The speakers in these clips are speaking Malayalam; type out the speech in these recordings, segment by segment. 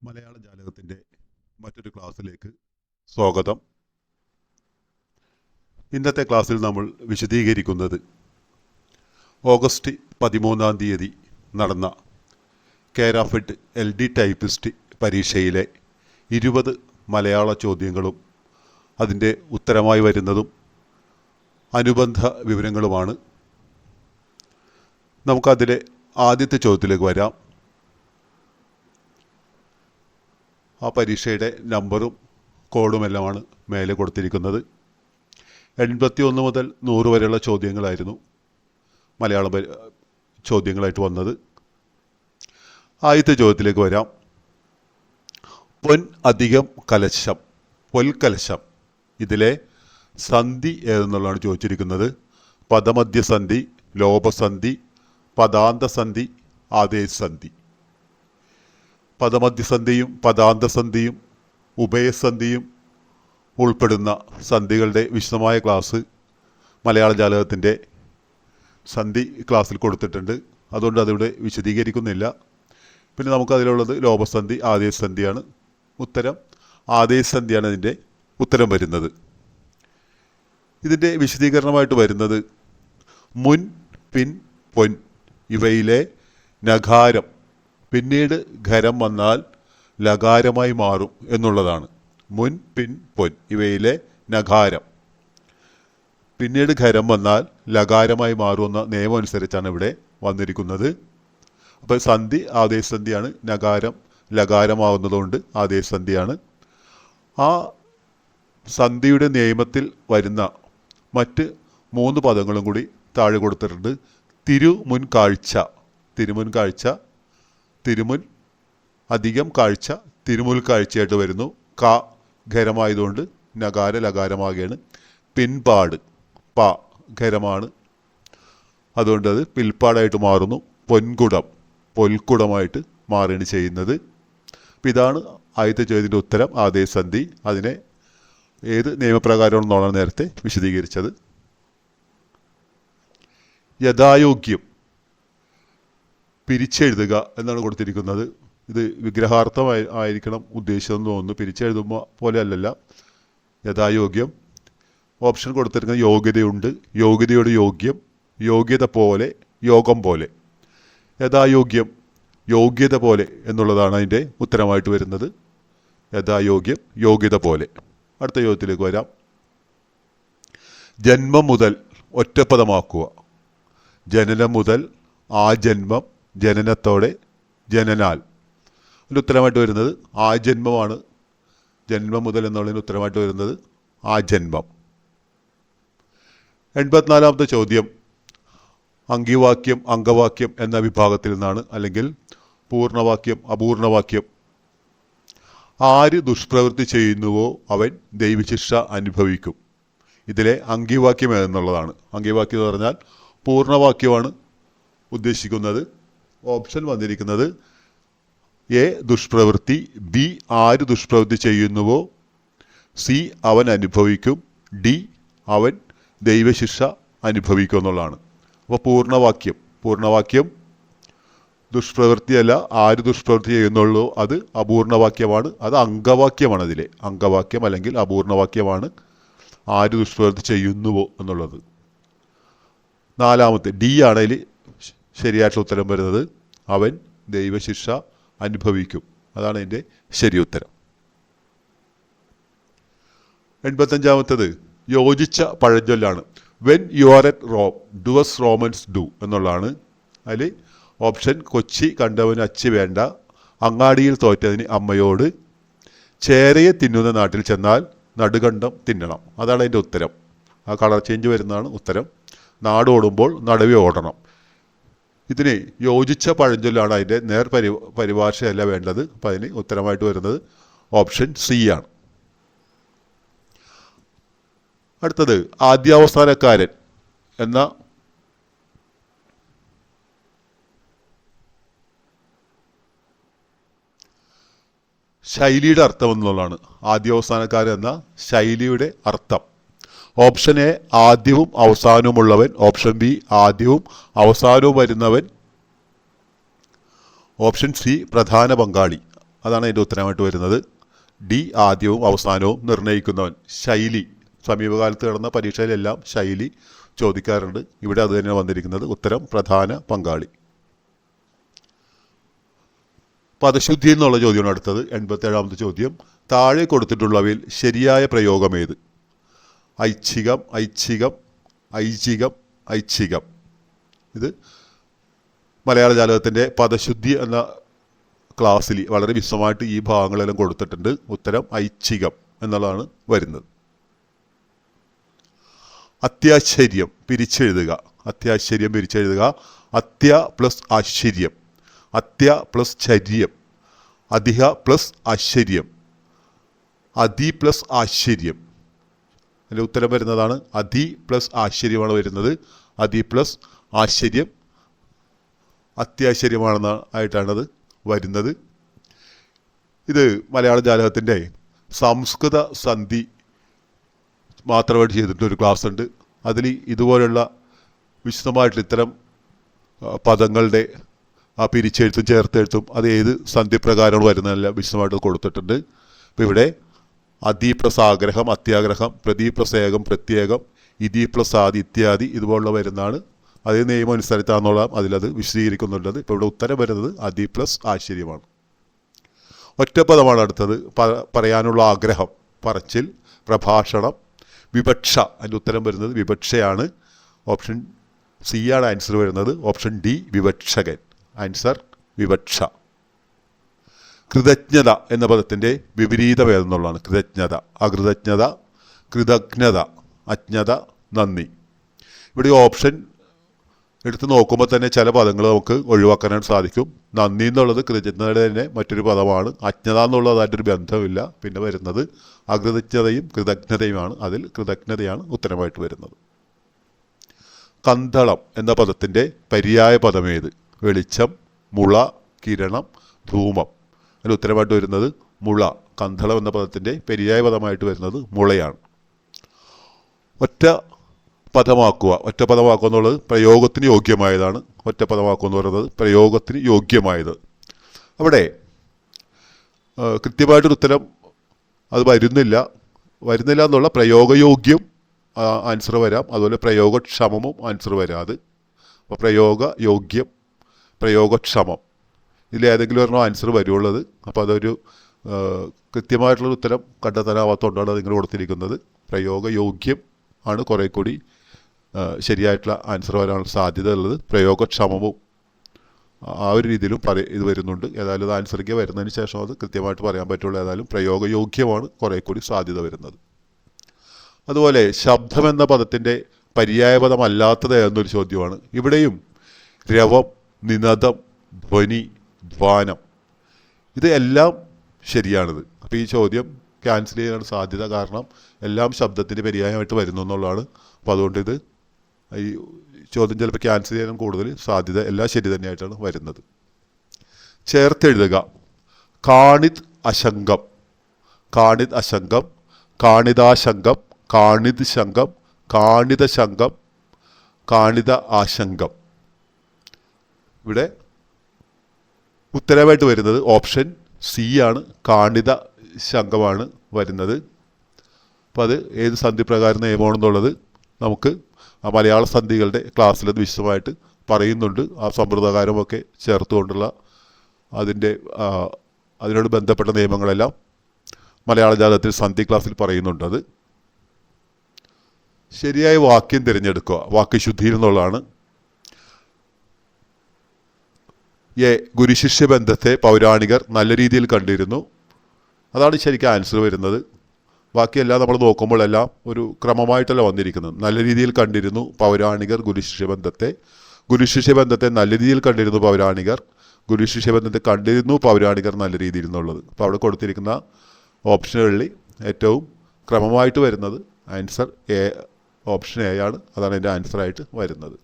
മലയാള ജാലകത്തിൻ്റെ മറ്റൊരു ക്ലാസ്സിലേക്ക് സ്വാഗതം. ഇന്നത്തെ ക്ലാസ്സിൽ നമ്മൾ വിശദീകരിക്കുന്നത് ഓഗസ്റ്റ് 13 നടന്ന കേരാഫെഡ് LD ടൈപ്പിസ്റ്റ് പരീക്ഷയിലെ 20 മലയാള ചോദ്യങ്ങളും അതിൻ്റെ ഉത്തരമായി വരുന്നതും അനുബന്ധ വിവരങ്ങളുമാണ്. നമുക്കതിലെ ആദ്യത്തെ ചോദ്യത്തിലേക്ക് വരാം. ആ പരീക്ഷയുടെ നമ്പറും കോഡുമെല്ലാമാണ് മേലെ കൊടുത്തിരിക്കുന്നത്. 81 മുതൽ 100 വരെയുള്ള ചോദ്യങ്ങളായിരുന്നു മലയാളം ചോദ്യങ്ങളായിട്ട് വന്നത്. ആദ്യത്തെ ചോദ്യത്തിലേക്ക് വരാം. പൊൻ അധികം കലശം, പൊൽക്കലശം, ഇതിലെ സന്ധി ഏതെന്നുള്ളതാണ് ചോദിച്ചിരിക്കുന്നത്. പദമധ്യസന്ധി, ലോപസന്ധി, പദാന്തസന്ധി, ആദേശസന്ധി. പദമധ്യസന്ധിയും പദാന്തസന്ധിയും ഉഭയസന്ധിയും ഉൾപ്പെടുന്ന സന്ധികളുടെ വിശദമായ ക്ലാസ് മലയാള ജാലകത്തിൻ്റെ സന്ധി ക്ലാസ്സിൽ കൊടുത്തിട്ടുണ്ട്. അതുകൊണ്ട് അതിവിടെ വിശദീകരിക്കുന്നില്ല. പിന്നെ നമുക്കതിലുള്ളത് ലോപസന്ധി, ആദേശസന്ധിയാണ്. ഉത്തരം ആദേശസന്ധിയാണ് ഇതിൻ്റെ ഉത്തരം വരുന്നത്. ഇതിൻ്റെ വിശദീകരണമായിട്ട് വരുന്നത് മുൻ, പിൻ, പൊൻ ഇവയിലെ നകാരം പിന്നീട് ഖരം വന്നാൽ ലകാരമായി മാറും എന്നുള്ളതാണ്. മുൻ, പിൻ, പൊൻ ഇവയിലെ നകാരം പിന്നീട് ഖരം വന്നാൽ ലകാരമായി മാറുമെന്ന നിയമം അനുസരിച്ചാണ് ഇവിടെ വന്നിരിക്കുന്നത്. അപ്പോൾ സന്ധി ആദേശസന്ധിയാണ്. നകാരം ലകാരമാവുന്നതുകൊണ്ട് ആദേശസന്ധിയാണ്. ആ സന്ധിയുടെ നിയമത്തിൽ വരുന്ന മറ്റ് 3 പദങ്ങളും കൂടി താഴെ കൊടുത്തിട്ടുണ്ട്. തിരുമുൻകാഴ്ച, തിരുമുൻകാഴ്ച, തിരുമുൻ അധികം കാഴ്ച, തിരുമുൽക്കാഴ്ചയായിട്ട് വരുന്നു. ക ഖരമായതുകൊണ്ട് നകാര ലകാരമാകുകയാണ്. പിൻപാട്, പ ഖരമാണ്, അതുകൊണ്ട് അത് പിൽപ്പാടായിട്ട് മാറുന്നു. പൊൻകുടം, പൊൽക്കുടമായിട്ട് മാറുകയാണ് ചെയ്യുന്നത്. അപ്പം ഇതാണ് ആദ്യത്തെ ചോദ്യത്തിൻ്റെ ഉത്തരം, ആദേശസന്ധി. അതിനെ ഏത് നിയമപ്രകാരമാണെന്നാണ് നേരത്തെ വിശദീകരിച്ചത്. യഥായോഗ്യം പിരിച്ചെഴുതുക എന്നാണ് കൊടുത്തിരിക്കുന്നത്. ഇത് വിഗ്രഹാർത്ഥമായി ആയിരിക്കണം ഉദ്ദേശിച്ചതെന്ന് തോന്നുന്നു. പിരിച്ചെഴുതുമ്പോൾ പോലെ അല്ലല്ല. യഥായോഗ്യം. ഓപ്ഷൻ കൊടുത്തിരിക്കുന്നത് യോഗ്യതയുണ്ട്, യോഗ്യതയോട് യോഗ്യം, യോഗ്യത പോലെ, യോഗം പോലെ. യഥായോഗ്യം യോഗ്യത പോലെ എന്നുള്ളതാണ് അതിൻ്റെ ഉത്തരമായിട്ട് വരുന്നത്. യഥായോഗ്യം യോഗ്യത പോലെ. അടുത്ത ചോദ്യത്തിലേക്ക് വരാം. ജന്മം മുതൽ ഒറ്റപ്പദമാക്കുക. ജനനം മുതൽ, ആ ജന്മം, ജനനത്തോടെ, ജനനാൽ. അതിൻ്റെ ഉത്തരമായിട്ട് വരുന്നത് ആ ജന്മമാണ്. ജന്മം മുതൽ എന്നുള്ളതിന് ഉത്തരമായിട്ട് വരുന്നത് ആ ജന്മം. 84ാമത്തെ ചോദ്യം അങ്കിവാക്യം, അംഗവാക്യം എന്ന വിഭാഗത്തിൽ നിന്നാണ്, അല്ലെങ്കിൽ പൂർണ്ണവാക്യം, അപൂർണവാക്യം. ആര് ദുഷ്പ്രവൃത്തി ചെയ്യുന്നുവോ അവൻ ദൈവശിക്ഷ അനുഭവിക്കും. ഇതിലെ അങ്കിവാക്യം എന്നുള്ളതാണ്. അങ്കിവാക്യം എന്ന് പറഞ്ഞാൽ പൂർണ്ണവാക്യമാണ് ഉദ്ദേശിക്കുന്നത്. ഓപ്ഷൻ വന്നിരിക്കുന്നത് എ ദുഷ്പ്രവൃത്തി, ബി ആര് ദുഷ്പ്രവൃത്തി ചെയ്യുന്നുവോ, സി അവൻ അനുഭവിക്കും, ഡി അവൻ ദൈവശിക്ഷ അനുഭവിക്കും എന്നുള്ളതാണ്. അപ്പോൾ പൂർണ്ണവാക്യം ദുഷ്പ്രവൃത്തിയല്ല, ആര് ദുഷ്പ്രവൃത്തി ചെയ്യുന്നുള്ളൂ അത് അപൂർണവാക്യമാണ്. അത് അംഗവാക്യമാണ്. അതിലെ അംഗവാക്യം അല്ലെങ്കിൽ അപൂർണവാക്യമാണ് ആര് ദുഷ്പ്രവൃത്തി ചെയ്യുന്നുവോ എന്നുള്ളത്. 4ാമത്തെ ഡി ആണ് അതിൽ ശരിയായിട്ടുള്ള ഉത്തരം വരുന്നത്. അവൻ ദൈവശിക്ഷ അനുഭവിക്കും. അതാണ് അതിൻ്റെ ശരി ഉത്തരം. 85ാമത്തേത് യോജിച്ച പഴഞ്ചൊല്ലാണ്. When you are at Rome do as Romans do എന്നുള്ളതാണ്. അതിൽ ഓപ്ഷൻ കൊച്ചി കണ്ടവന് അച്ചി വേണ്ട, അങ്ങാടിയിൽ തോറ്റതിന് അമ്മയോട്, ചേരയെ തിന്നുന്ന നാട്ടിൽ ചെന്നാൽ നടുകണ്ടം തിന്നണം. അതാണ് അതിൻ്റെ ഉത്തരം. ആ കളർ ചേഞ്ച് വരുന്നതാണ് ഉത്തരം. നാട് ഓടുമ്പോൾ നടുവേ ഓടണം. ഇതിന് യോജിച്ച പഴഞ്ചൊല്ലാണ് അതിൻ്റെ പരിഭാഷയല്ല വേണ്ടത്. അപ്പം അതിന് ഉത്തരമായിട്ട് വരുന്നത് ഓപ്ഷൻ സി ആണ്. അടുത്തത് ആദ്യാവസാനക്കാരൻ എന്ന ശൈലിയുടെ അർത്ഥം എന്നുള്ളതാണ്. ആദ്യാവസാനക്കാരൻ എന്ന ശൈലിയുടെ അർത്ഥം. ഓപ്ഷൻ എ ആദ്യവും അവസാനവുമുള്ളവൻ, ഓപ്ഷൻ ബി ആദ്യവും അവസാനവും വരുന്നവൻ, ഓപ്ഷൻ സി പ്രധാന പങ്കാളി. അതാണ് അതിൻ്റെ ഉത്തരമായിട്ട് വരുന്നത്. ഡി ആദ്യവും അവസാനവും നിർണ്ണയിക്കുന്നവൻ. ശൈലി, സമീപകാലത്ത് നടന്ന പരീക്ഷയിലെല്ലാം ശൈലി ചോദിക്കാറുണ്ട്. ഇവിടെ അത് തന്നെയാണ് വന്നിരിക്കുന്നത്. ഉത്തരം പ്രധാന പങ്കാളി. പദശുദ്ധി എന്നുള്ള ചോദ്യമാണ് അടുത്തത്. 87ാമത്തെ ചോദ്യം. താഴെ കൊടുത്തിട്ടുള്ളവയിൽ ശരിയായ പ്രയോഗം ഏത്? ഐച്ഛികം, ഐച്ഛികം, ഐച്ഛികം, ഐച്ഛികം. ഇത് മലയാള ജാലകത്തിൻ്റെ പദശുദ്ധി എന്ന ക്ലാസ്സിൽ വളരെ വിശദമായിട്ട് ഈ ഭാഗങ്ങളെല്ലാം കൊടുത്തിട്ടുണ്ട്. ഉത്തരം ഐച്ഛികം എന്നുള്ളതാണ് വരുന്നത്. അത്യാശ്ചര്യം പിരിച്ചെഴുതുക. അത്യാശ്ചര്യം പിരിച്ചെഴുതുക. അത്യ പ്ലസ് ആശ്ചര്യം, അത്യ പ്ലസ് ചര്യം, അധിക പ്ലസ് ആശ്ചര്യം, അതി പ്ലസ് ആശ്ചര്യം. അതിൻ്റെ ഉത്തരം വരുന്നതാണ് അതി പ്ലസ് ആശ്ചര്യമാണ് വരുന്നത്. അതി പ്ലസ് ആശ്ചര്യം അത്യാശ്ചര്യമാണെന്നായിട്ടാണത് വരുന്നത്. ഇത് മലയാള ജാലകത്തിൻ്റെ സംസ്കൃത സന്ധി മാത്രമായിട്ട് ചെയ്തിട്ടൊരു ക്ലാസ് ഉണ്ട്. അതിൽ ഇതുപോലുള്ള വിശദമായിട്ടുള്ള ഇത്തരം പദങ്ങളുടെ ആ പിരിച്ചെഴുത്തും ചേർത്തെഴുത്തും അത് ഏത് സന്ധിപ്രകാരമാണ് വരുന്നതെല്ലാം വിശദമായിട്ട് കൊടുത്തിട്ടുണ്ട്. ഇപ്പോൾ ഇവിടെ അതി പ്ലസ് ആഗ്രഹം, അത്യാഗ്രഹം, പ്രതി പ്ലസ് ഏകം, പ്രത്യേകം, ഇതി പ്ലസ് ആദി ഇത്യാദി ഇതുപോലുള്ള വരുന്നതാണ്. അതേ നിയമം അനുസരിച്ചാണെന്നുള്ള അതിലത് വിശദീകരിക്കുന്നുള്ളത്. ഇപ്പോൾ ഇവിടെ ഉത്തരം വരുന്നത് അതി പ്ലസ് ആശ്ചര്യമാണ്. ഒറ്റപ്പദമാണ് അടുത്തത്. പറയാനുള്ള ആഗ്രഹം, പറച്ചിൽ, പ്രഭാഷണം, വിവക്ഷ. അതിൻ്റെ ഉത്തരം വരുന്നത് വിവക്ഷയാണ്. ഓപ്ഷൻ സി ആണ് ആൻസർ വരുന്നത്. ഓപ്ഷൻ ഡി വിവക്ഷകൻ. ആൻസർ വിവക്ഷ. കൃതജ്ഞത എന്ന പദത്തിൻ്റെ വിപരീതം ഏതെന്നുള്ളതാണ്. കൃതജ്ഞത, അകൃതജ്ഞത, കൃതജ്ഞത, അജ്ഞത, നന്ദി. ഇവിടെ ഓപ്ഷൻ എടുത്ത് നോക്കുമ്പോൾ തന്നെ ചില പദങ്ങൾ നമുക്ക് ഒഴിവാക്കാനായിട്ട് സാധിക്കും. നന്ദി എന്നുള്ളത് കൃതജ്ഞതയുടെ തന്നെ മറ്റൊരു പദമാണ്. അജ്ഞത എന്നുള്ളതായിട്ടൊരു ബന്ധമില്ല. പിന്നെ വരുന്നത് അകൃതജ്ഞതയും കൃതജ്ഞതയുമാണ്. അതിൽ കൃതജ്ഞതയാണ് ഉത്തരമായിട്ട് വരുന്നത്. കന്തളം എന്ന പദത്തിൻ്റെ പര്യായ പദമേത്? വെളിച്ചം, മുള, കിരണം, ധൂമം. അതിൽ ഉത്തരമായിട്ട് വരുന്നത് മുള. കന്തളം എന്ന പദത്തിൻ്റെ പര്യായ പദമായിട്ട് വരുന്നത് മുളയാണ്. ഒറ്റ പദമാക്കുക. ഒറ്റപ്പദമാക്കുക എന്നുള്ളത് പ്രയോഗത്തിന് യോഗ്യമായതാണ്. ഒറ്റപ്പദമാക്കുക എന്ന് പറയുന്നത് പ്രയോഗത്തിന് യോഗ്യമായത്. അവിടെ കൃത്യമായിട്ടൊരു ഉത്തരം അത് വരുന്നില്ല എന്നുള്ള പ്രയോഗയോഗ്യം ആൻസർ വരാം. അതുപോലെ പ്രയോഗക്ഷമമും ആൻസർ വരാം. അത് അപ്പോൾ പ്രയോഗയോഗ്യം, പ്രയോഗക്ഷമം, ഇതിലേതെങ്കിലും ഒരെണ്ണം ആൻസർ വരുള്ളത്. അപ്പോൾ അതൊരു കൃത്യമായിട്ടുള്ളൊരു ഉത്തരം കണ്ടെത്താനാവാത്തതുകൊണ്ടാണ് അതിങ്ങനെ കൊടുത്തിരിക്കുന്നത്. പ്രയോഗയോഗ്യം ആണ് കുറേ കൂടി ശരിയായിട്ടുള്ള ആൻസർ വരാനുള്ള സാധ്യത ഉള്ളത്. പ്രയോഗക്ഷമവും ആ ഒരു രീതിയിലും ഇത് വരുന്നുണ്ട്. ഏതായാലും ഇത് ആൻസറിലേക്ക് വരുന്നതിന് ശേഷം അത് കൃത്യമായിട്ട് പറയാൻ പറ്റുള്ളൂ. ഏതായാലും പ്രയോഗയോഗ്യമാണ് കുറേ കൂടി സാധ്യത വരുന്നത്. അതുപോലെ ശബ്ദം എന്ന പദത്തിൻ്റെ പര്യായപദമല്ലാത്തത് എന്നൊരു ചോദ്യമാണ്. ഇവിടെയും രവം, നിനദം, ധ്വനി, ധ്വാനം ഇത് എല്ലാം ശരിയാണിത്. അപ്പോൾ ഈ ചോദ്യം ക്യാൻസൽ ചെയ്യാനാണ് സാധ്യത. കാരണം എല്ലാം ശബ്ദത്തിൻ്റെ പര്യായമായിട്ട് വരുന്നു എന്നുള്ളതാണ്. അപ്പോൾ അതുകൊണ്ട് ഇത് ഈ ചോദ്യം ചിലപ്പോൾ ക്യാൻസൽ ചെയ്യാനും കൂടുതൽ സാധ്യത. എല്ലാം ശരി തന്നെയായിട്ടാണ് വരുന്നത്. ചേർത്തെഴുതുക. കാണിത് അശങ്കം, കാണിത് അശങ്കം, കാണിതാശങ്കം, കാണിത് ശങ്കം, കാണിത ശങ്കം, കാണിത ആശങ്കം. ഇവിടെ ഉത്തരമായിട്ട് വരുന്നത് ഓപ്ഷൻ സി ആണ്. കാണിത ശങ്കമാണ് വരുന്നത്. അപ്പോൾ അത് ഏത് സന്ധി പ്രകാരം നിയമമാണെന്നുള്ളത് നമുക്ക് ആ മലയാള സന്ധികളുടെ ക്ലാസ്സിലത് വിശദമായിട്ട് പറയുന്നുണ്ട്. ആ സമ്പ്രദായമൊക്കെ ചേർത്തുകൊണ്ടുള്ള അതിനോട് ബന്ധപ്പെട്ട നിയമങ്ങളെല്ലാം മലയാള ജാലകത്തിൽ സന്ധി ക്ലാസ്സിൽ പറയുന്നുണ്ട്. അത് ശരിയായ വാക്യം തിരഞ്ഞെടുക്കുക. വാക്യശുദ്ധിയിൽ നിന്നുള്ളതാണ്. ഗുരുശിഷ്യ ബന്ധത്തെ പൗരാണികർ നല്ല രീതിയിൽ കണ്ടിരുന്നു. അതാണ് ശരിക്കും ആൻസർ വരുന്നത്. ബാക്കിയെല്ലാം നമ്മൾ നോക്കുമ്പോൾ എല്ലാം ഒരു ക്രമമായിട്ടല്ല വന്നിരിക്കുന്നത്. നല്ല രീതിയിൽ കണ്ടിരുന്നു പൗരാണികർ ഗുരുശിഷ്യബന്ധത്തെ. ഗുരുശിഷ്യബന്ധത്തെ നല്ല രീതിയിൽ കണ്ടിരുന്നു പൗരാണികർ. ഗുരുശിഷ്യബന്ധത്തെ കണ്ടിരുന്നു പൗരാണികർ നല്ല രീതിയിൽ എന്നുള്ളത്. അപ്പോൾ അവിടെ കൊടുത്തിരിക്കുന്ന ഓപ്ഷനുകളിൽ ഏറ്റവും ക്രമമായിട്ട് വരുന്നത് ആൻസർ എ, ഓപ്ഷൻ എ ആണ്. അതാണ് എൻ്റെ ആൻസറായിട്ട് വരുന്നത്.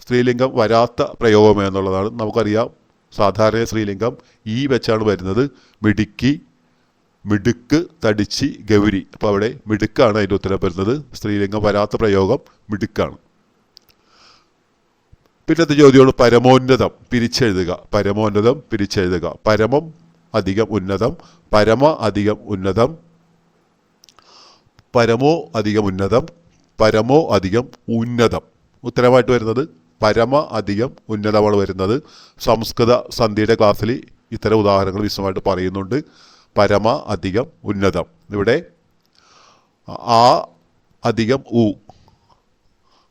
സ്ത്രീലിംഗം വരാത്ത പ്രയോഗം എന്നുള്ളതാണ്. നമുക്കറിയാം സാധാരണ സ്ത്രീലിംഗം ഈ വെച്ചാണ് വരുന്നത്. മിടുക്കി, മിടുക്ക്, തടിച്ചി, ഗൗരി. അപ്പോൾ അവിടെ മിടുക്കാണ് അതിൻ്റെ ഉത്തരം വരുന്നത്. സ്ത്രീലിംഗം വരാത്ത പ്രയോഗം മിടുക്കാണ്. പിന്നത്തെ ചോദ്യമാണ് പരമോന്നതം പിരിച്ചെഴുതുക. പരമോന്നതം പിരിച്ചെഴുതുക. പരമം അധികം ഉന്നതം, പരമ അധികം ഉന്നതം, പരമോ അധികം ഉന്നതം, പരമോ അധികം ഉന്നതം. ഉത്തരമായിട്ട് വരുന്നത് പരമ അധികം ഉന്നതമാണ് വരുന്നത്. സംസ്കൃത സന്ധിയുടെ ക്ലാസ്സിൽ ഇത്തരം ഉദാഹരണങ്ങൾ വിശദമായിട്ട് പറയുന്നുണ്ട്. പരമ അധികം ഉന്നതം. ഇവിടെ ആ അധികം ഉ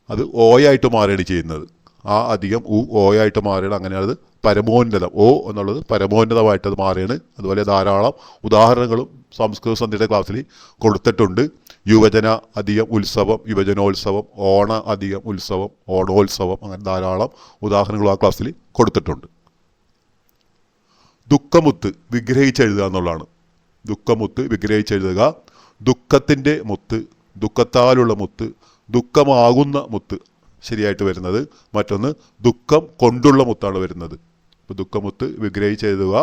അത് ഓയായിട്ട് മാറുകയാണ് ചെയ്യുന്നത്. ആ അധികം ഉ ഓയായിട്ട് മാറുകയാണ്. അങ്ങനെയാണ് അത് പരമോന്നതം. ഓ എന്നുള്ളത് പരമോന്നതമായിട്ടത് മാറുകയാണ്. അതുപോലെ ധാരാളം ഉദാഹരണങ്ങളും സംസ്കൃത സന്ധിയുടെ ക്ലാസ്സിൽ കൊടുത്തിട്ടുണ്ട്. യുവജന അധികം ഉത്സവം, യുവജനോത്സവം, ഓണ അധികം ഉത്സവം, ഓണോത്സവം, അങ്ങനെ ധാരാളം ഉദാഹരണങ്ങൾ ആ ക്ലാസ്സിൽ കൊടുത്തിട്ടുണ്ട്. ദുഃഖമുത്ത് വിഗ്രഹിച്ചെഴുതുക എന്നുള്ളതാണ്. ദുഃഖമുത്ത് വിഗ്രഹിച്ചെഴുതുക. ദുഃഖത്തിൻ്റെ മുത്ത്, ദുഃഖത്താലുള്ള മുത്ത്, ദുഃഖമാകുന്ന മുത്ത് ശരിയായിട്ട് വരുന്നത്. മറ്റൊന്ന് ദുഃഖം കൊണ്ടുള്ള മുത്താണ് വരുന്നത്. അപ്പോൾ ദുഃഖമുത്ത് വിഗ്രഹിച്ചെഴുതുക.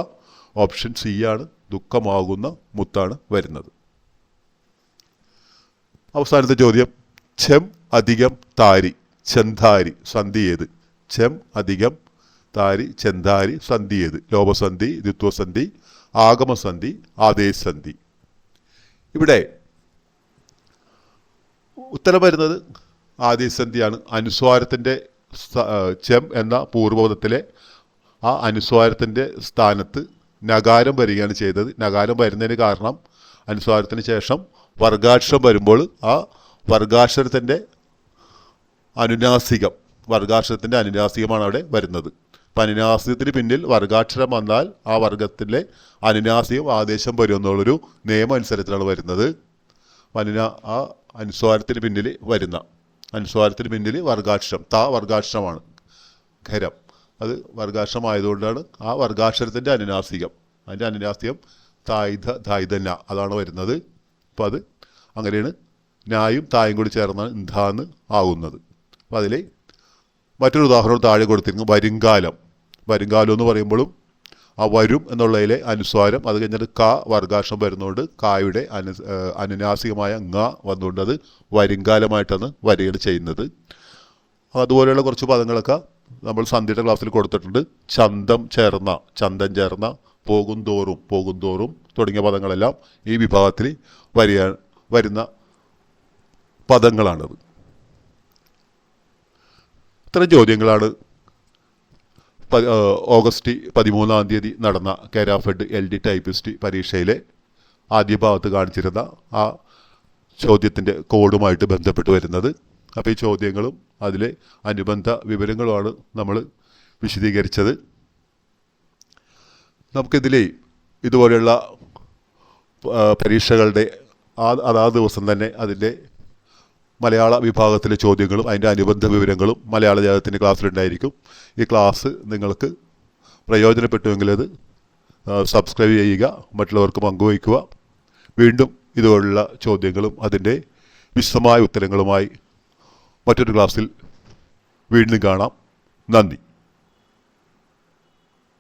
ഓപ്ഷൻ സി ആണ്, ദുഃഖമാകുന്ന മുത്താണ് വരുന്നത്. അവസാനത്തെ ചോദ്യം, ചെം അധികം താരി ചെന്താരി സന്ധി ഏത്? ചെം അധികം താരി ചെന്താരി സന്ധി ഏത്? ലോപസന്ധി, ദ്വിത്വസന്ധി, ആഗമസന്ധി, ആദേശസന്ധി. ഇവിടെ ഉത്തരം വരുന്നത് ആദേശസന്ധിയാണ്. അനുസ്വാരത്തിൻ്റെ ചെം എന്ന പൂർവപദത്തിലെ ആ അനുസ്വാരത്തിൻ്റെ സ്ഥാനത്ത് നഗാരം വരികയാണ് ചെയ്തത്. നഗാരം വരുന്നതിന് കാരണം അനുസ്വാരത്തിന് ശേഷം വർഗാക്ഷരം വരുമ്പോൾ ആ വർഗാക്ഷരത്തിൻ്റെ അനുനാസികം, വർഗാക്ഷരത്തിൻ്റെ അനുനാസികമാണ് അവിടെ വരുന്നത്. അപ്പം അനുനാസികത്തിന് പിന്നിൽ വർഗാക്ഷരം വന്നാൽ ആ വർഗത്തിലെ അനുനാസികം ആദേശം വരും എന്നുള്ളൊരു നിയമം അനുസരിച്ചാണ് വരുന്നത്. ആ അനുസ്വാരത്തിന് പിന്നിൽ വരുന്ന അനുസ്വാരത്തിന് പിന്നിൽ വർഗാക്ഷരം, താ വർഗാക്ഷരമാണ്, ഖരം അത് വർഗാക്ഷരമായതുകൊണ്ടാണ് ആ വർഗാക്ഷരത്തിൻ്റെ അനുനാസികം, അതിൻ്റെ അനുനാസികം തായ്ധ ധായ്ധന അതാണ് വരുന്നത്. അപ്പോൾ അത് അങ്ങനെയാണ് നായും തായും കൂടി ചേർന്നാണ് ഇന്ധാന്ന് ആകുന്നത്. അപ്പോൾ അതിൽ മറ്റൊരു ഉദാഹരണം താഴെ കൊടുത്തിരിക്കുന്നു. വരുംകാലം. വരുംകാലം എന്ന് പറയുമ്പോഴും ആ വരും എന്നുള്ളതിലെ അനുസ്വാരം അത് കഴിഞ്ഞിട്ട് ക വർഗാക്ഷരം വരുന്നതുകൊണ്ട് കായുടെ അനുനാസികമായ ങ വന്നുകൊണ്ട് അത് വരുംകാലമായിട്ടാണ് വരികയാണ് ചെയ്യുന്നത്. അതുപോലെയുള്ള കുറച്ച് പദങ്ങളൊക്കെ നമ്മൾ സന്ധിയുടെ ക്ലാസ്സിൽ കൊടുത്തിട്ടുണ്ട്. ചന്തം ചേർന്ന, ചന്തം ചേർന്ന, പോകും തോറും, പോകും തോറും തുടങ്ങിയ പദങ്ങളെല്ലാം ഈ വിഭാഗത്തിൽ വരുന്ന പദങ്ങളാണത്. ഇത്തരം ചോദ്യങ്ങളാണ് ഓഗസ്റ്റ് 13 നടന്ന കാരാഫെഡ് LD ടൈപ്പിസ്റ്റ് പരീക്ഷയിലെ ആദ്യ ഭാഗത്ത് കാണിച്ചിരുന്ന ആ ചോദ്യത്തിൻ്റെ കോഡുമായിട്ട് ബന്ധപ്പെട്ട് വരുന്നത്. അപ്പോൾ ഈ ചോദ്യങ്ങളും അതിലെ അനുബന്ധ വിവരങ്ങളുമാണ് നമ്മൾ വിശദീകരിച്ചത്. നമുക്കിതിലെ ഇതുപോലെയുള്ള പരീക്ഷകളുടെ അതാത് ദിവസം തന്നെ അതിൻ്റെ മലയാള വിഭാഗത്തിലെ ചോദ്യങ്ങളും അതിൻ്റെ അനുബന്ധ വിവരങ്ങളും മലയാള ജാതകത്തിൻ്റെ ക്ലാസ്സിലുണ്ടായിരിക്കും. ഈ ക്ലാസ് നിങ്ങൾക്ക് പ്രയോജനപ്പെട്ടുവെങ്കിൽ അത് സബ്സ്ക്രൈബ് ചെയ്യുക, മറ്റുള്ളവർക്ക് പങ്കുവയ്ക്കുക. വീണ്ടും ഇതുപോലുള്ള ചോദ്യങ്ങളും അതിൻ്റെ വിശദമായ ഉത്തരങ്ങളുമായി മറ്റൊരു ക്ലാസ്സിൽ വീണ്ടും കാണാം. നന്ദി.